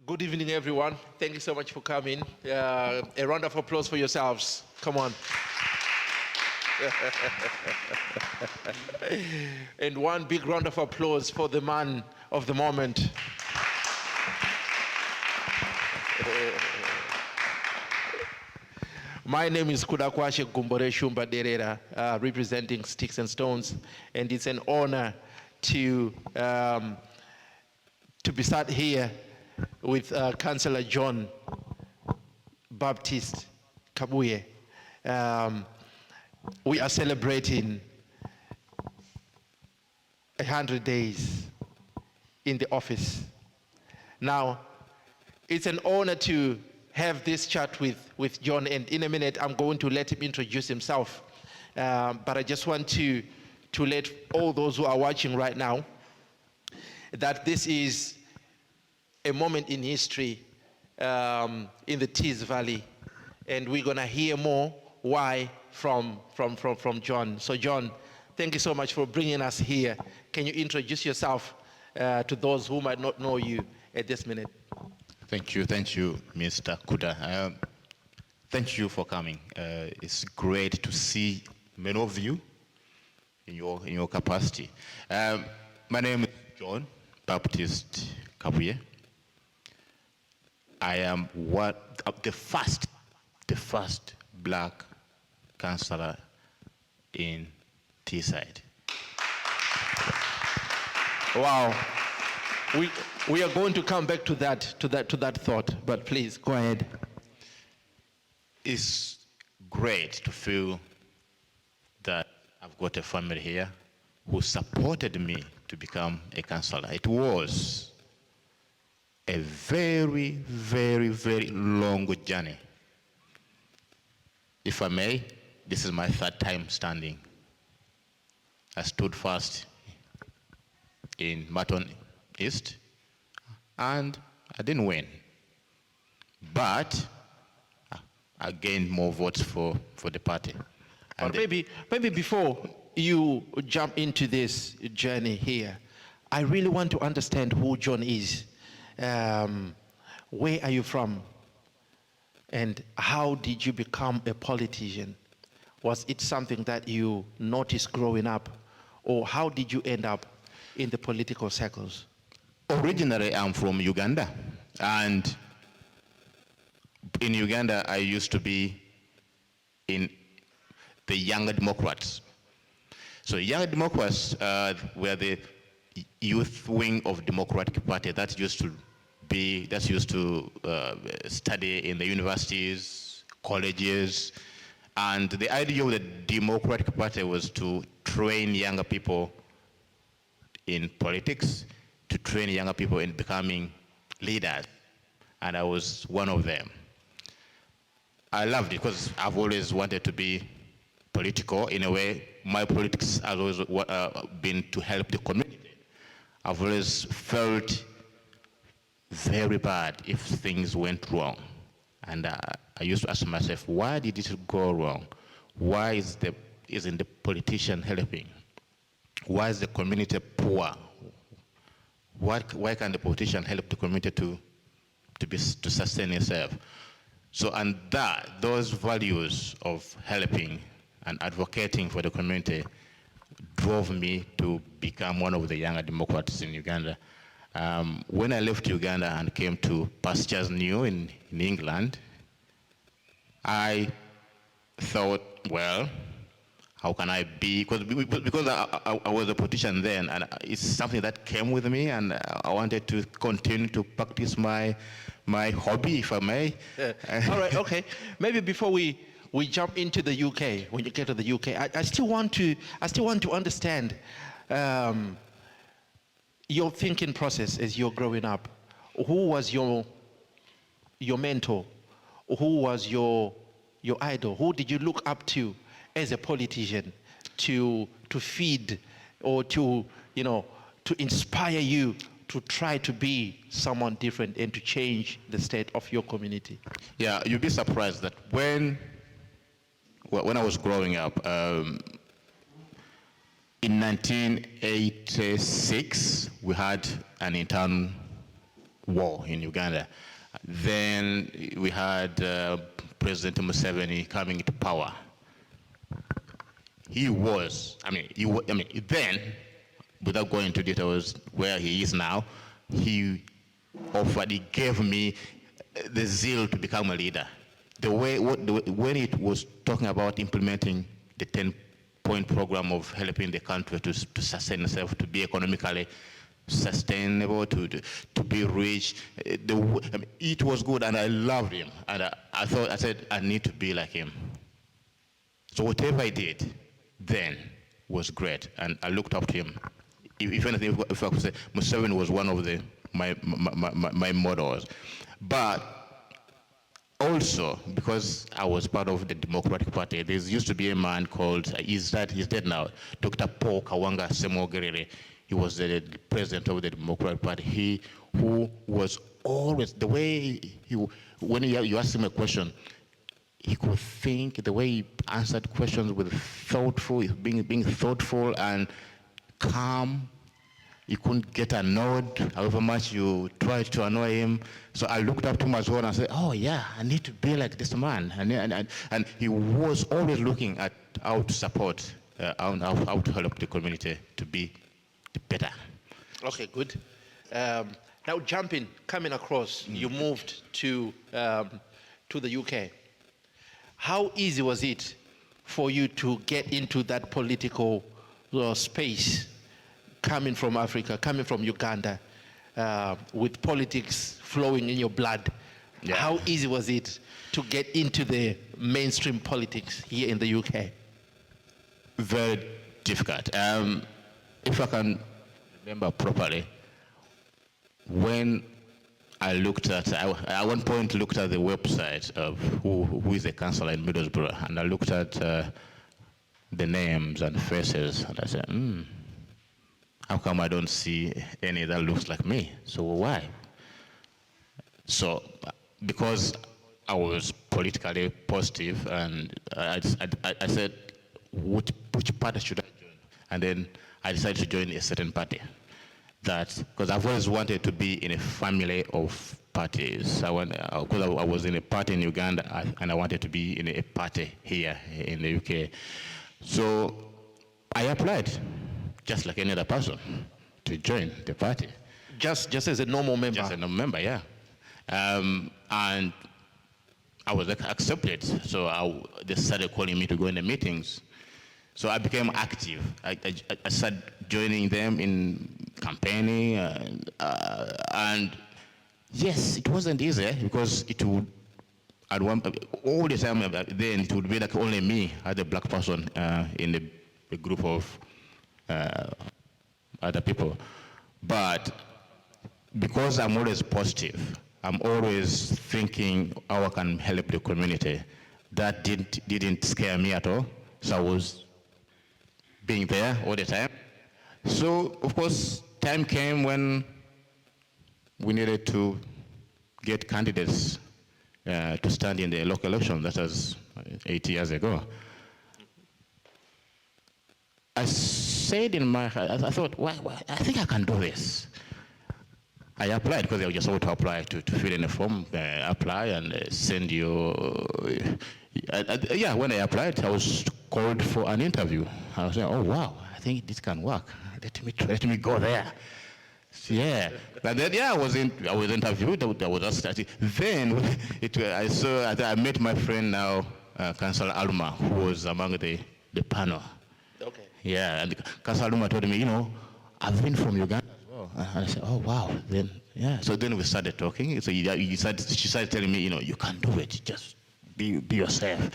Good evening, everyone. Thank you so much for coming. A round of applause for yourselves. Come on. And one big round of applause for the man of the moment. My name is Kudakwashe Gumbore Shumba Derera, representing Sticks and Stones, and it's an honor to be sat here with Councillor John Baptist Kabuye. We are celebrating 100 days in the office. Now, it's an honor to have this chat with John, and in a minute I'm going to let him introduce himself. But I just want to let all those who are watching right now that this is a moment in history in the Tees Valley, and we're gonna hear more why from John. So John, thank you so much for bringing us here. Can you introduce yourself to those who might not know you at this minute? Thank you, Mr. Kuda. Thank you for coming. It's great to see many of you in your capacity. My name is John Baptist Kabuye. I am the first black councillor in Teesside. Wow. We are going to come back to that thought, but please go ahead. It's great to feel that I've got a family here who supported me to become a councillor. It was a very, very, very long journey. If I may, this is my third time standing. I stood first in Marton East, and I didn't win. But I gained more votes for the party. But maybe before you jump into this journey here, I really want to understand who John is. Where are you from? And how did you become a politician? Was it something that you noticed growing up? Or how did you end up in the political circles? Originally, I'm from Uganda. And in Uganda, I used to be in the Young Democrats. So Young Democrats were the youth wing of Democratic Party that used to study in the universities, colleges, and the idea of the Democratic Party was to train younger people in politics, to train younger people in becoming leaders, and I was one of them. I loved it because I've always wanted to be political. In a way, my politics has always been to help the community. I've always felt very bad if things went wrong. And I used to ask myself, why did it go wrong? Why isn't the politician helping? Why is the community poor? Why can't the politician help the community to sustain itself? So, and those values of helping and advocating for the community drove me to become one of the younger Democrats in Uganda. When I left Uganda and came to Pastures New in England, I thought, well, how can I be, because I was a politician then, and it's something that came with me, and I wanted to continue to practice my hobby, if I may. All right, okay. Maybe before we jump into the UK, when you get to the UK, I still want to understand your thinking process as you're growing up. Who was your mentor? Who was your idol? Who did you look up to as a politician to feed or to inspire you to try to be someone different and to change the state of your community? Yeah, you'd be surprised that when I was growing up, in 1986, we had an intern war in Uganda. Then we had President Museveni coming to power. He was, then, without going into details where he is now, he gave me the zeal to become a leader. When it was talking about implementing the 10-point program of helping the country to sustain itself, to be economically sustainable, to be rich, it was good, and I loved him. And I said, I need to be like him. So whatever I did then was great, and I looked up to him. If anything, if I could say, Museveni was one of my models. But also, because I was part of the Democratic Party, there used to be a man called, he's dead now, Dr. Paul Kawanga Semogerere. He was the president of the Democratic Party. Who was always, the way when you ask him a question, he could think, the way he answered questions with being thoughtful and calm. You couldn't get annoyed, however much you tried to annoy him. So I looked up to him as well and I said, oh yeah, I need to be like this man. And he was always looking at how to support, how to help the community to be better. Okay, good. Now coming across, you moved to the UK. How easy was it for you to get into that political space, coming from Africa, coming from Uganda, with politics flowing in your blood? Yeah. How easy was it to get into the mainstream politics here in the UK? Very difficult. If I can remember properly, when I looked at, at one point looked at the website of who is the councillor in Middlesbrough, and I looked at the names and faces, and I said, how come I don't see any that looks like me? So why? So because I was politically positive, and I said, which party should I join? And then I decided to join a certain party. Because I've always wanted to be in a family of parties. Because I was in a party in Uganda, and I wanted to be in a party here in the UK. So I applied, just like any other person, to join the party. Just as a normal member? Just a normal member, yeah. And I was accepted, so they started calling me to go in the meetings. So I became active. I started joining them in campaigning, and yes, it wasn't easy because it would, all the time then it would be like only me as a black person in a group of other people. But because I'm always positive, I'm always thinking how I can help the community, that didn't scare me at all. So I was being there all the time. So, of course, time came when we needed to get candidates to stand in the local election. That was 8 years ago. I said in my heart, I thought, well, I think I can do this. I applied because I was just able to apply to fill in a form, apply and send you. Yeah, when I applied, I was called for an interview. I was saying, oh wow, I think this can work. Let me go there. Yeah, but then I was interviewed. I was just starting. Then I met my friend now, Councillor Alma, who was among the panel. Okay. Yeah, and Councillor Alma told me, I've been from Uganda as well. And I said, oh wow. Then yeah, so then we started talking. So she started telling me, you can do it. Just be yourself.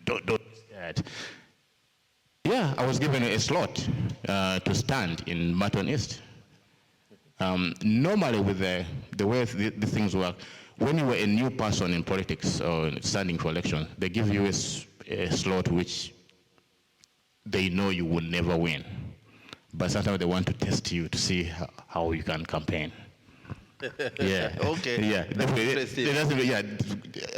Don't do that. Yeah, I was given a slot to stand in Marton East. Normally with the way the things work, when you were a new person in politics or standing for election, they give you a slot which they know you will never win. But sometimes they want to test you to see how you can campaign. Yeah. Okay. Yeah.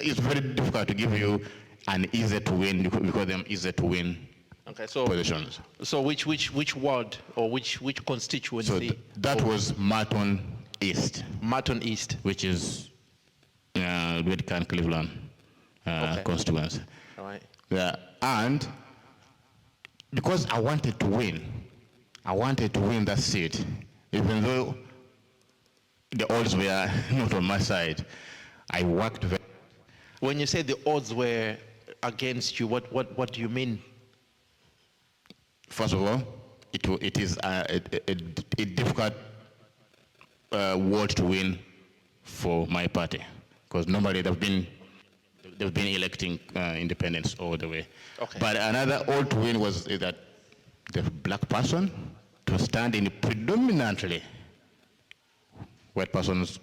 It's very difficult to give you an easy to win, because they're easy to win. Okay, so positions. So which ward or which constituency? So that was Marton East, Marton East. which is Redcan Cleveland constituency. All right. Yeah, and because I wanted to win that seat, even though the odds were not on my side. I worked very. When you say the odds were against you, what do you mean? First of all, it is a difficult ward to win for my party, because normally they've been electing independents all the way. Okay. But another odd to win was that the black person to stand in predominantly white person's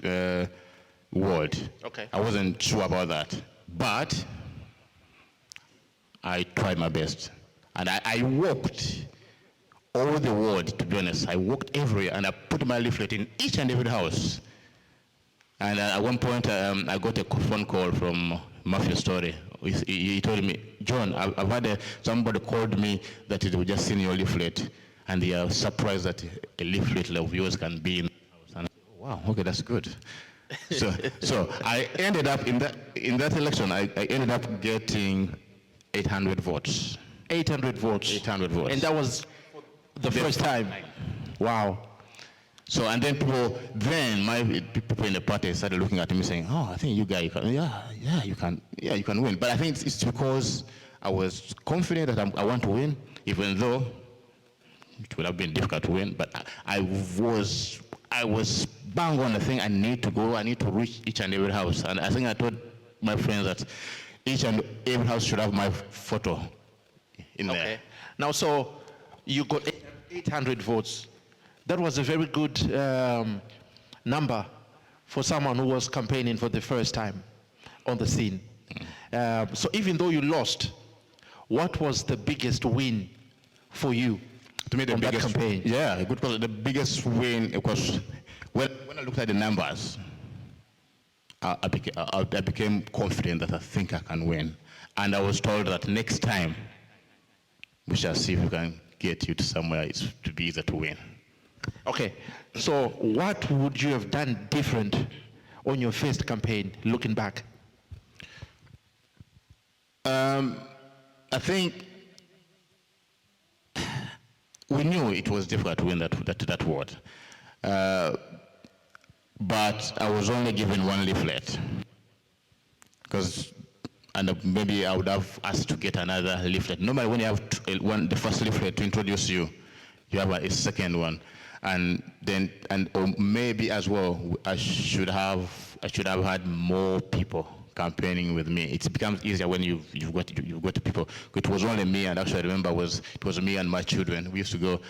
ward. Okay. I wasn't sure about that, but I tried my best. And I walked all the ward, to be honest. I walked everywhere, and I put my leaflet in each and every house. And at one point, I got a phone call from Matthew Story. He told me, John, I've had somebody called me that they were just seeing your leaflet, and they are surprised that a leaflet of yours can be in the house. And I said, wow, okay, that's good. So I ended up in that election. I ended up getting 800 votes. 800 votes. 800 votes. And that was the first time. Wow. So, and then my people in the party started looking at me saying, oh, I think you guys, you can win. But I think it's because I was confident that I want to win, even though it would have been difficult to win. But I was bang on the thing. I need to reach each and every house. And I think I told my friends that each and every house should have my photo in there. Now, so you got 800 votes. That was a very good number for someone who was campaigning for the first time on the scene. So even though you lost, what was the biggest win for you to me, the biggest campaign? Yeah, because the biggest win, of course, when I looked at the numbers, I became confident that I think I can win. And I was told that next time, we shall see if we can get you to somewhere to be easier to win. Okay, so what would you have done different on your first campaign, looking back? I think we knew it was difficult to win that ward. But I was only given one leaflet, and maybe I would have asked to get another leaflet. Normally when you have the first leaflet to introduce you, you have a second one. And maybe as well, I should have had more people campaigning with me. It becomes easier when you've got people. It was only me, and actually I remember it was me and my children. I used to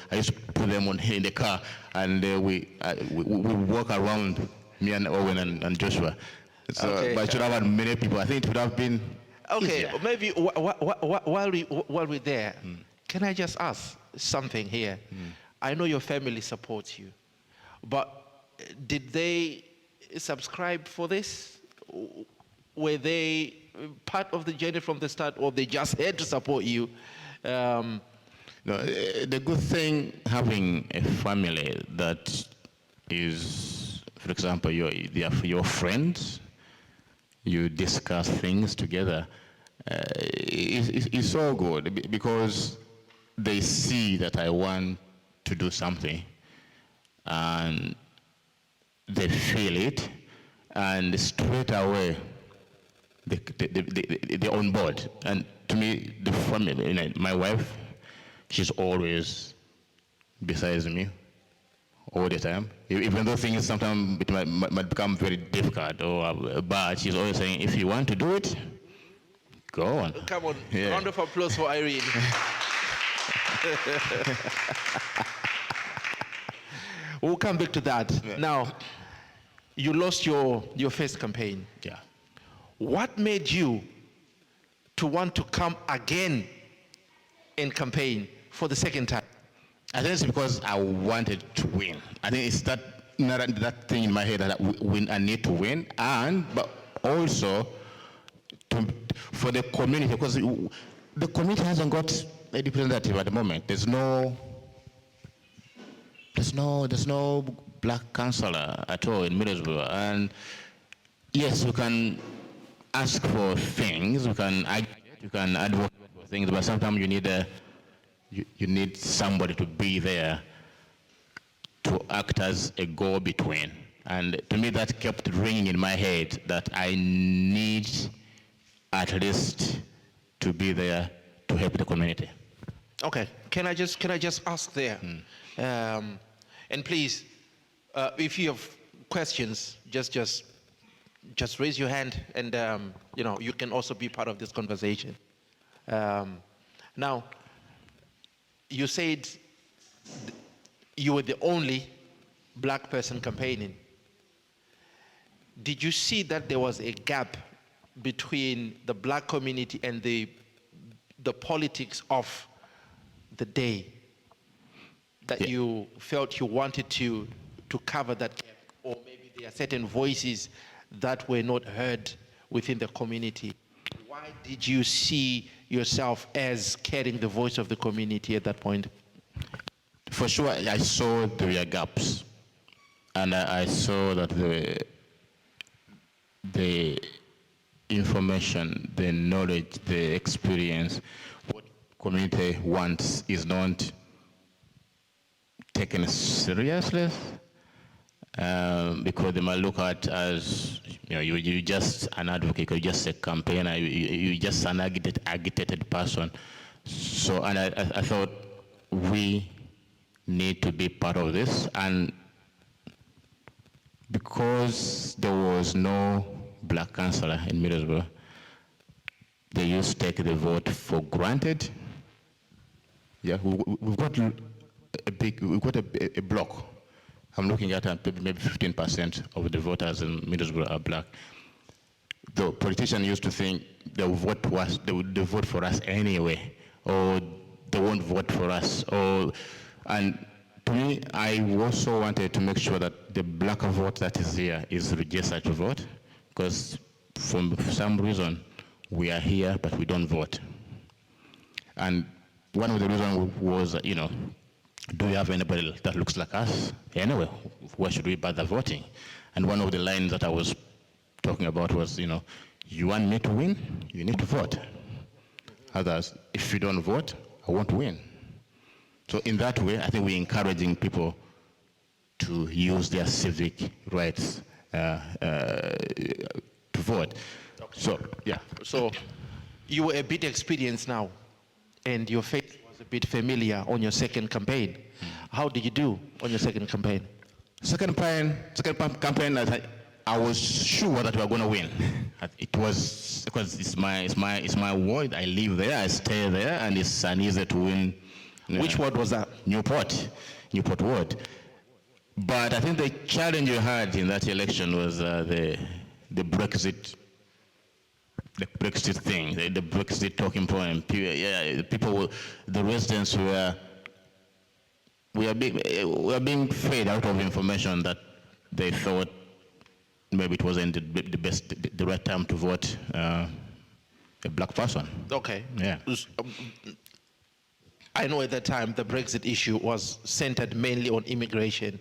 put them in the car, and we walk around, me and Owen and Joshua. So, okay. But I should have had many people. I think it would have been easier. Maybe while we're there, can I just ask something here? I know your family supports you, but did they subscribe for this? Were they part of the journey from the start, or they just had to support you? No, the good thing having a family that is, for example, they are your friends, you discuss things together, it's so good because they see that I want to do something, and they feel it, and straight away they're on board. And to me, the family, my wife, she's always besides me all the time. Even though things sometimes might become very difficult, but she's always saying, if you want to do it, go on. Come on, Yeah. round of applause for Irene. We'll come back to that. Yeah. Now, you lost your first campaign. Yeah. What made you to want to come again and campaign for the second time? I think it's because I wanted to win. I think it's that thing in my head that I need to win, but also for the community, because the community hasn't got a representative at the moment. There's no black councillor at all in Middlesbrough. And yes, we can ask for things, we can advocate for things, but sometimes you need somebody to be there to act as a go-between. And to me, that kept ringing in my head that I need at least to be there to help the community. Okay, can I just ask there? And please, if you have questions, just raise your hand, and you can also be part of this conversation. Now, you said you were the only black person campaigning. Did you see that there was a gap between the black community and the politics of the day, that you felt you wanted to cover that gap, or maybe there are certain voices that were not heard within the community? Why did you see yourself as carrying the voice of the community at that point? For sure, I saw there were gaps, and I saw that the information, the knowledge, the experience, what community wants is not taken seriously, because they might look at as, you're just an advocate, you're just a campaigner, you're just an agitated person. So, and I thought we need to be part of this, and because there was no black councillor in Middlesbrough, they used to take the vote for granted. Yeah, we've got a block. I'm looking at maybe 15% of the voters in Middlesbrough are black. The politicians used to think they would vote for us anyway, or they won't vote for us. And to me, I also wanted to make sure that the black vote that is here is registered to vote, because for some reason we are here but we don't vote. And one of the reasons was, do we have anybody that looks like us? Anyway, why should we bother voting? And one of the lines that I was talking about was, you want me to win? You need to vote. Others, if you don't vote, I won't win. So in that way, I think we're encouraging people to use their civic rights to vote. Okay. So, yeah. So you were a bit experienced now, and your face was a bit familiar on your second campaign. How did you do on your second campaign? Second campaign, I was sure that we were going to win. It was because it's my ward. I live there, I stay there, and it's an easy to win. Which ward was that? Newport ward. But I think the challenge you had in that election was the Brexit thing, the Brexit talking point. Yeah, the residents were being fed out of information that they thought maybe it wasn't the right time to vote a black person. Okay. Yeah. I know at that time the Brexit issue was centered mainly on immigration.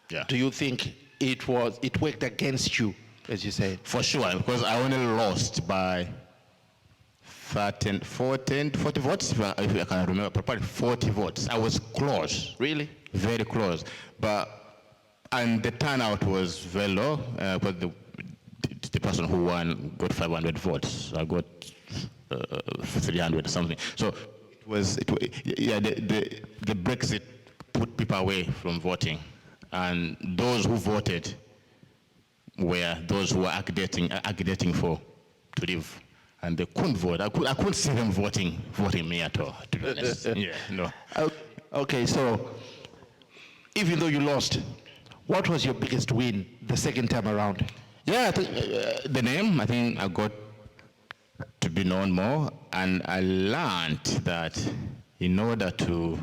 Yeah. Do you think it worked against you, as you say? For sure, because I only lost by 40 votes, if I can remember properly, 40 votes. I was close. Really? Very close. And the turnout was very low, because the person who won got 500 votes. I got 300 or something. So the Brexit put people away from voting, and those who voted were those who were agitating to leave, and they couldn't vote. I couldn't see them voting me at all, to be honest. Yeah, no. Okay, so even though you lost, what was your biggest win the second time around? Yeah, I think, the name, I think I got to be known more, and I learned that in order to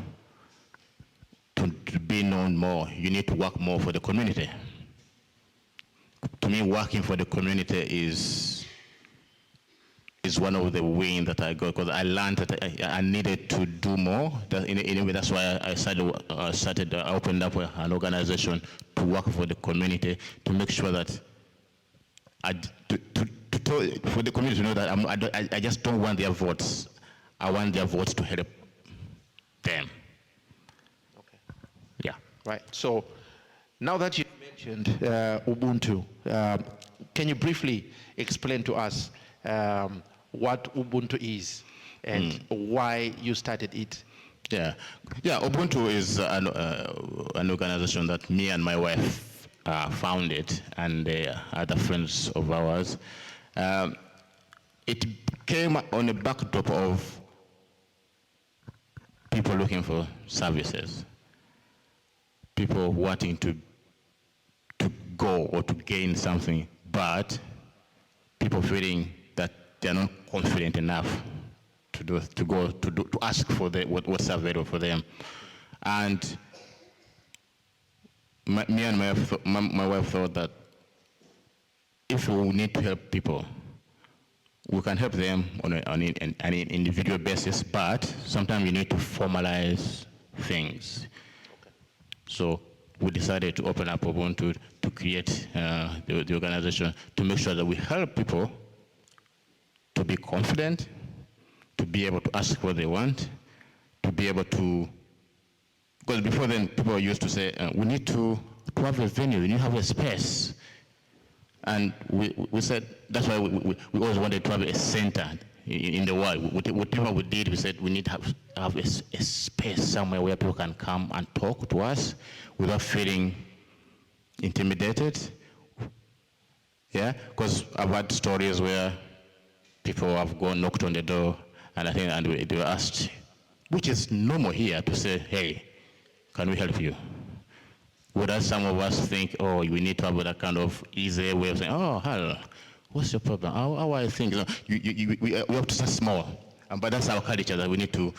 be known more, you need to work more for the community. To me, working for the community is is one of the wins that I got, because I learned that I needed to do more. Anyway, that's why I opened up an organization to work for the community, to make sure that for the community to know that I just don't want their votes. I want their votes to help them. Okay. Yeah. Right. So now that you mentioned Ubuntu, can you briefly explain to us what Ubuntu is and why you started it? Yeah. Ubuntu is an organization that me and my wife founded, and other friends of ours. It came on a backdrop of people looking for services, people wanting to go or to gain something, but people feeling that they're not confident enough to ask for what's available for them. And me and my wife thought that if we need to help people, we can help them on an individual basis, but sometimes we need to formalize things. Okay. So we decided to open up Ubuntu to create the organization to make sure that we help people to be confident, to be able to ask what they want, to be able to, because before then people used to say, we need to have a venue, we need to have a space. And we said, that's why we always wanted to have a center in the world. Whatever we did, we said we need to have a space somewhere where people can come and talk to us without feeling intimidated. Yeah, because I've had stories where people have knocked on the door, and they were asked, which is normal here, to say, hey, can we help you? Whereas some of us think, oh, we need to have that kind of easy way of saying, oh, hell, what's your problem? How are things? We have to start small. But that's our culture, that we need to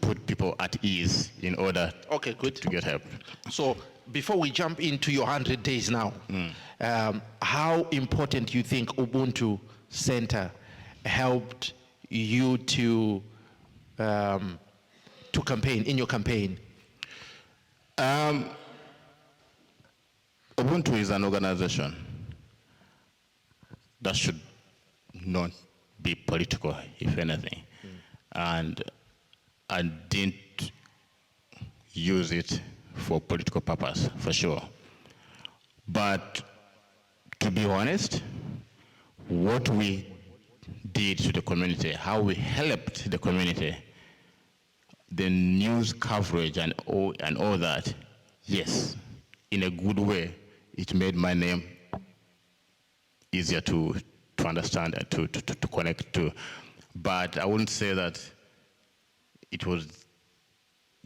put people at ease in order to get help. So before we jump into your 100 days now, how important do you think Ubuntu Center helped you to campaign, in your campaign? Ubuntu is an organization that should not be political, if anything. And I didn't use it for political purpose, for sure. But to be honest, what we did to the community, how we helped the community, the news coverage and all that, yes, in a good way, it made my name easier to understand and to connect to. But I wouldn't say that it was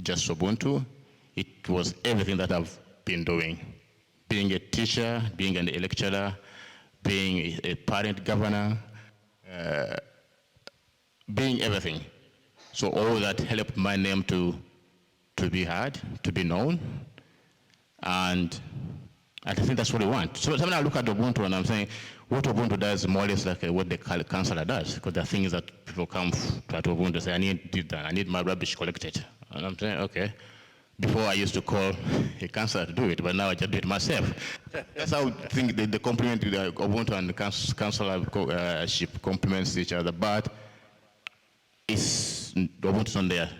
just Ubuntu. It was everything that I've been doing. Being a teacher, being a lecturer, being a parent governor, being everything. So all that helped my name to be heard, to be known. And I think that's what we want. So sometimes I look at Ubuntu and I'm saying, what Ubuntu does more or less like what the councillor does, because there are things that people come to Ubuntu and say, I need my rubbish collected. And I'm saying, okay. Before I used to call a councillor to do it, but now I just do it myself. That's how I think the complement to the Ubuntu and the councillorship complements each other, but Ubuntu's not there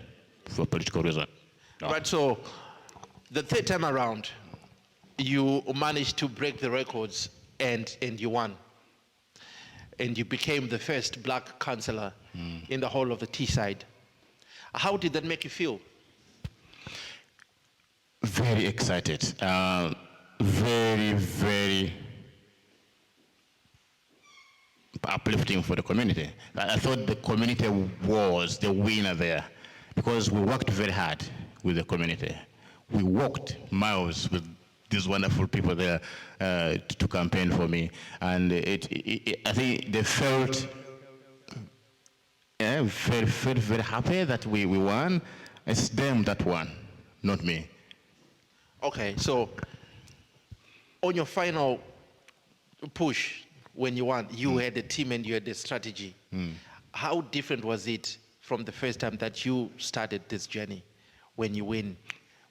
for political reason. No. But so, the third time around, you managed to break the records and you won. And you became the first black councillor in the whole of the Teesside. How did that make you feel? Very excited. Very, very uplifting for the community. I thought the community was the winner there because we worked very hard with the community. We walked miles with these wonderful people there to campaign for me. And I think they felt very happy that we won. It's them that won, not me. Okay, so on your final push, when you won, you had a team and you had a strategy. How different was it from the first time that you started this journey when you win?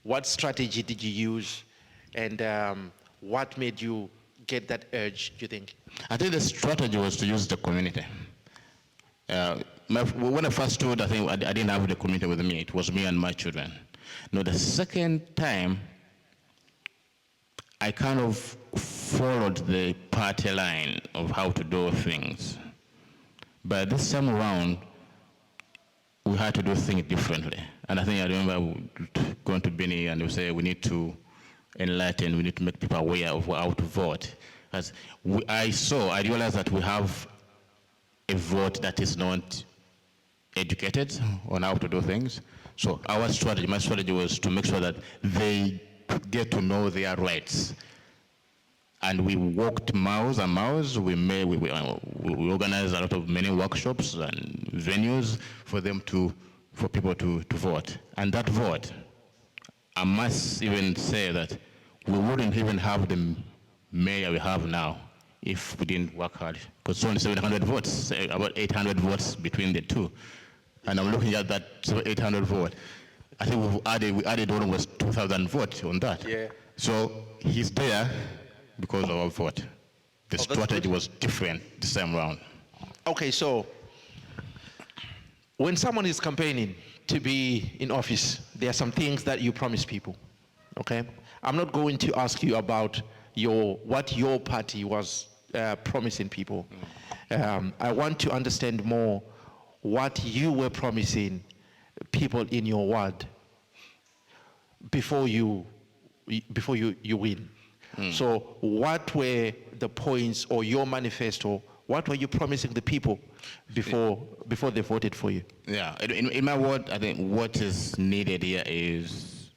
What strategy did you use, and what made you get that urge, do you think? I think the strategy was to use the community. When I first stood, I think I didn't have the community with me. It was me and my children. No, the second time, I kind of followed the party line of how to do things. But this time around, we had to do things differently. And I think I remember going to Benny and we say we need to enlighten, we need to make people aware of how to vote. As I realized that we have a vote that is not educated on how to do things. So my strategy was to make sure that they get to know their rights. And we walked miles and miles. We organized a lot of many workshops and venues for people to vote. And that vote, I must even say that we wouldn't even have the mayor we have now if we didn't work hard. Because it's only 700 votes, about 800 votes between the two. And I'm looking at that 800 vote. I think we added almost 2,000 votes on that. Yeah. So he's there because of our vote. The strategy was different this time around. Okay, so when someone is campaigning to be in office, there are some things that you promise people, okay? I'm not going to ask you about what your party was promising people. I want to understand more what you were promising people in your ward before you win. So what were the points or your manifesto? What were you promising the people before they voted for you? Yeah, in my ward, I think what is needed here is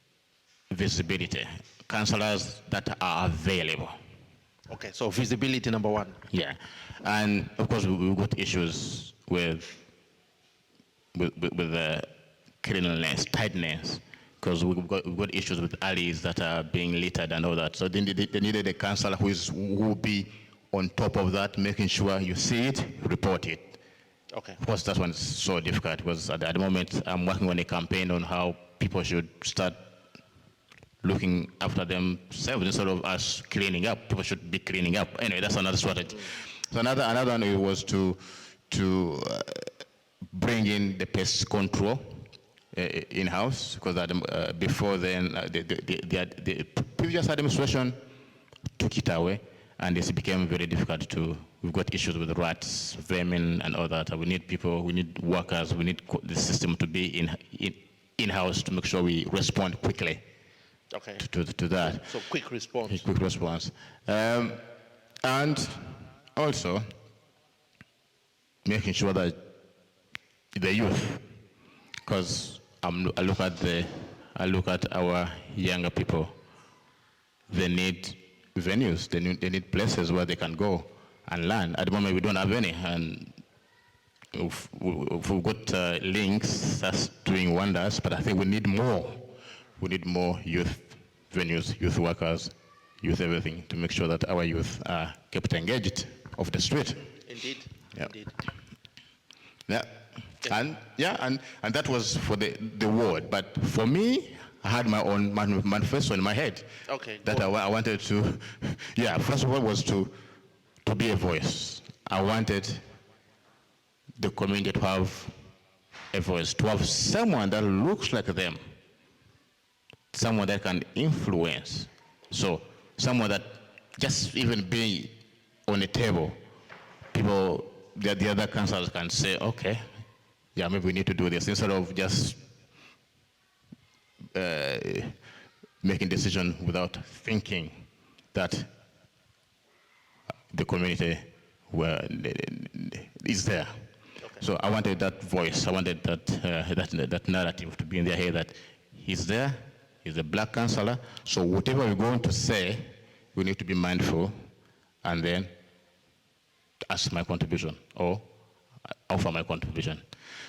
visibility. Councillors that are available. Okay, so visibility number one. Yeah, and of course we've got issues with the cleanliness, tightness, because we've got issues with alleys that are being littered and all that. So they needed a councillor who will be on top of that, making sure you see it, report it. Okay. Of course, that one's so difficult because at the moment I'm working on a campaign on how people should start looking after themselves instead of us cleaning up. People should be cleaning up. Anyway, that's another strategy. So another one was to bring in the pest control in-house, because before then the previous administration took it away, and it became very difficult we've got issues with rats, vermin, and all that. We need people, we need workers, we need the system to be in-house to make sure we respond quickly. Okay. To that. So quick response. Quick response. And also making sure that the youth, because I look at our younger people, they need venues, they need places where they can go and learn. At the moment we don't have any, and if we've got links, that's doing wonders, but I think we need more. We need more youth venues, youth workers, youth everything, to make sure that our youth are kept engaged off the street. Indeed. Yeah. Indeed. Yeah. And that was for the ward. But for me, I had my own manifesto in my head. Okay. That I wanted to, first of all was to be a voice. I wanted the community to have a voice, to have someone that looks like them, someone that can influence. So someone that just even being on a table, people, the other councillors can say, okay, maybe we need to do this, instead of just making decision without thinking that the community is there. Okay. So I wanted that voice, I wanted that narrative to be in their head that he's there, he's a black councillor, so whatever we're going to say, we need to be mindful and then ask my contribution or offer my contribution.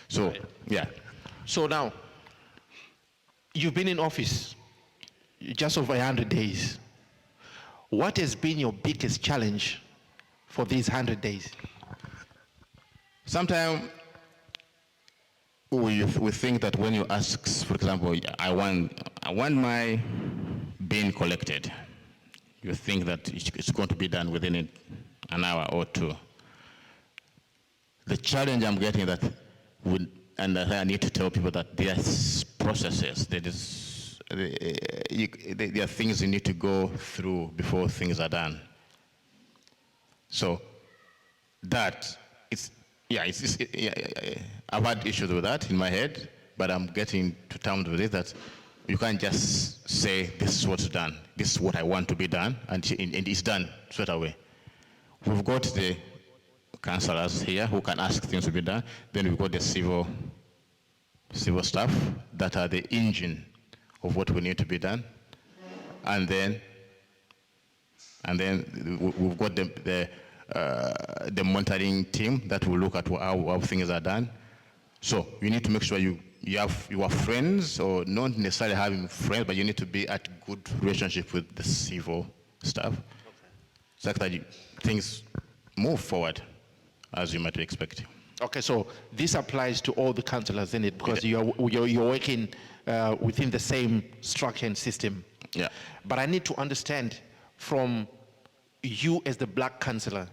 So, yeah. So now, you've been in office just over 100 days. What has been your biggest challenge for these 100 days? Sometimes we think that when you ask, for example, I want my bin collected, you think that it's going to be done within an hour or two. The challenge I'm getting that, and I need to tell people that there are processes, there are things you need to go through before things are done. So that, I've had issues with that in my head, but I'm getting to terms with it that you can't just say, this is what's done, this is what I want to be done, and it's done straight away. We've got the councillors here who can ask things to be done. Then we've got the civil staff that are the engine of what we need to be done. And then we've got the monitoring team that will look at how things are done. So you need to make sure you have your friends, or not necessarily having friends, but you need to be at good relationship with the civil staff, so that things move forward as you might be expecting. Okay, so this applies to all the councillors, isn't it? Because you're working within the same structure and system. Yeah. But I need to understand from you as the black councillor,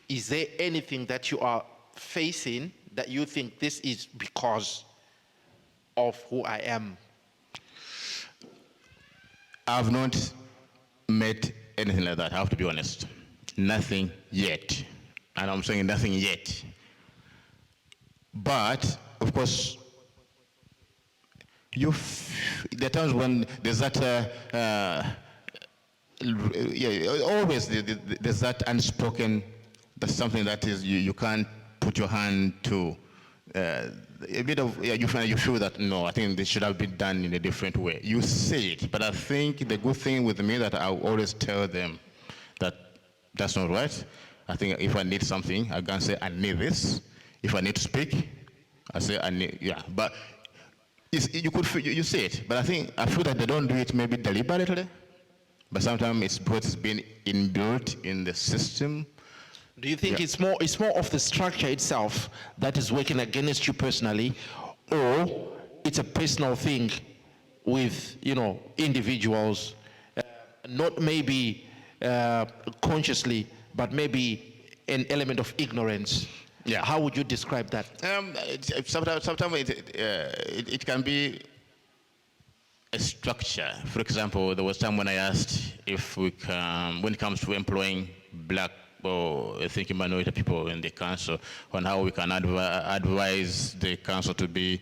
is there anything that you are facing that you think this is because of who I am? I've not met anything like that, I have to be honest. Nothing yet. And I'm saying nothing yet. But, of course, there are times when there's that, always there's that unspoken, that's something that is you can't put your hand to. A bit of, you feel that, no, I think this should have been done in a different way. You say it, but I think the good thing with me that I always tell them that that's not right. I think if I need something, I can say, I need this. If I need to speak, I say, I need, yeah. But you say it, but I feel that they don't do it maybe deliberately, but sometimes it's because it's been inbuilt in the system. Do you think it's more of the structure itself that is working against you personally, or it's a personal thing with, individuals, not maybe consciously, but maybe an element of ignorance? Yeah. How would you describe that? Sometimes it can be a structure. For example, there was time when I asked if we can, when it comes to employing black or thinking minority people in the council, on how we can advise the council to be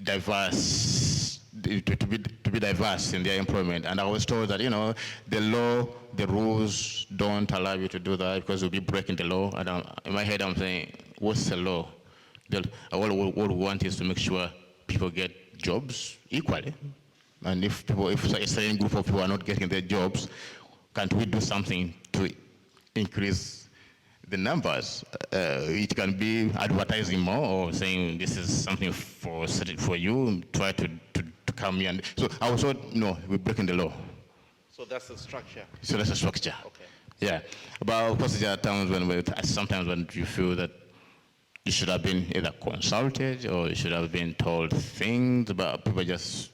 diverse, to be diverse in their employment. And I was told that, the law, the rules don't allow you to do that because you'll be breaking the law. And in my head, I'm saying, what's the law? All we want is to make sure people get jobs equally. And if a certain group of people are not getting their jobs, can't we do something to increase the numbers? It can be advertising more, or saying this is something for you, try to come here. So I was told, no, we're breaking the law. So that's the structure. So that's the structure. Okay. Yeah. But of course, there are times sometimes when you feel that you should have been either consulted or you should have been told things, but people just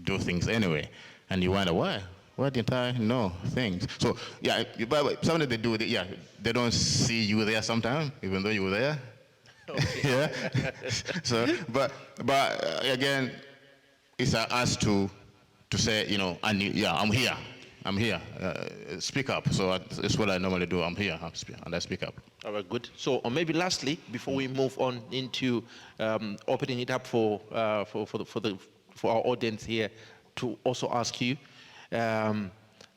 do things anyway. And you wonder why? Why didn't I know things? So, yeah, but sometimes they do, they don't see you there sometimes, even though you were there. Okay. Yeah. So, but again, it's us to say, I'm here. Speak up. So it's what I normally do. I'm here, and I speak up. All right, good. So, or maybe lastly, before we move on into opening it up for our audience here, to also ask you,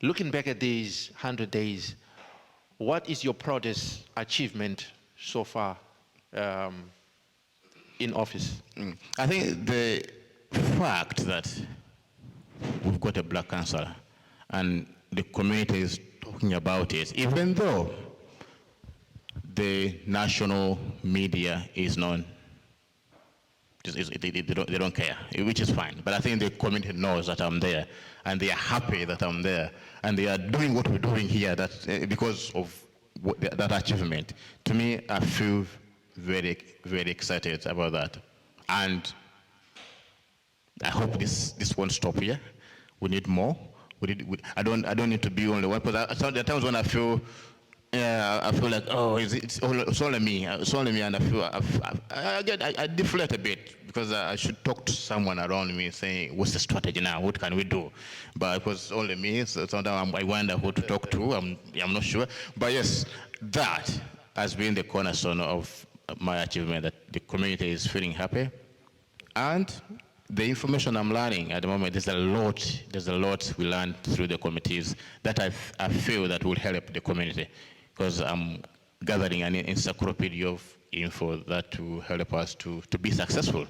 looking back at these 100 days, what is your proudest achievement so far in office? I think the fact that we've got a black councillor and the community is talking about it, even though the national media is not They don't care, which is fine. But I think the community knows that I'm there, and they are happy that I'm there, and they are doing what we're doing here because of that achievement. To me, I feel very, very excited about that. And I hope this won't stop here. We need more. I don't need to be only one, because there are times when I feel like, oh, it's only me. It's only me, and I deflate a bit, because I should talk to someone around me saying, what's the strategy now? What can we do? But it was only me, so sometimes I wonder who to talk to. I'm not sure. But yes, that has been the cornerstone of my achievement, that the community is feeling happy. And the information I'm learning at the moment, there's a lot we learn through the committees that I feel that will help the community, because I'm gathering an encyclopedia of info that will help us to be successful.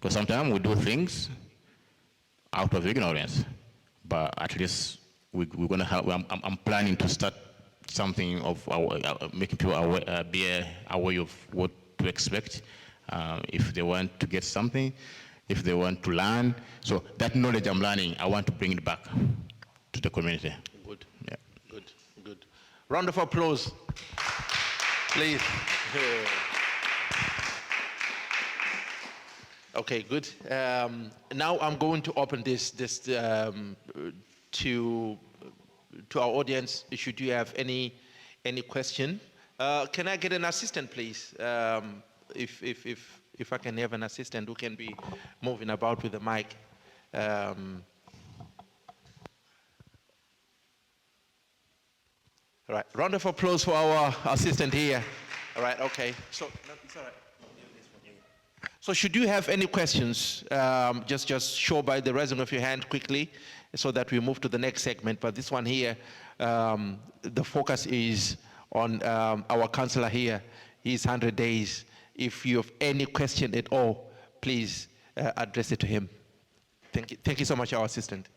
Because sometimes we do things out of ignorance, but at least we're going to have, I'm planning to start something of making people be aware of what to expect if they want to get something, if they want to learn. So that knowledge I'm learning, I want to bring it back to the community. Good. Yeah. Good. Round of applause, please. Okay, good. Now I'm going to open this to our audience. Should you have any question, can I get an assistant, please? If I can have an assistant who can be moving about with the mic. All right, round of applause for our assistant here. All right, okay. So, no, it's all right. So should you have any questions, just show by the raising of your hand quickly so that we move to the next segment. But this one here, the focus is on our councillor here, his 100 days. If you have any question at all, please address it to him. Thank you so much, our assistant.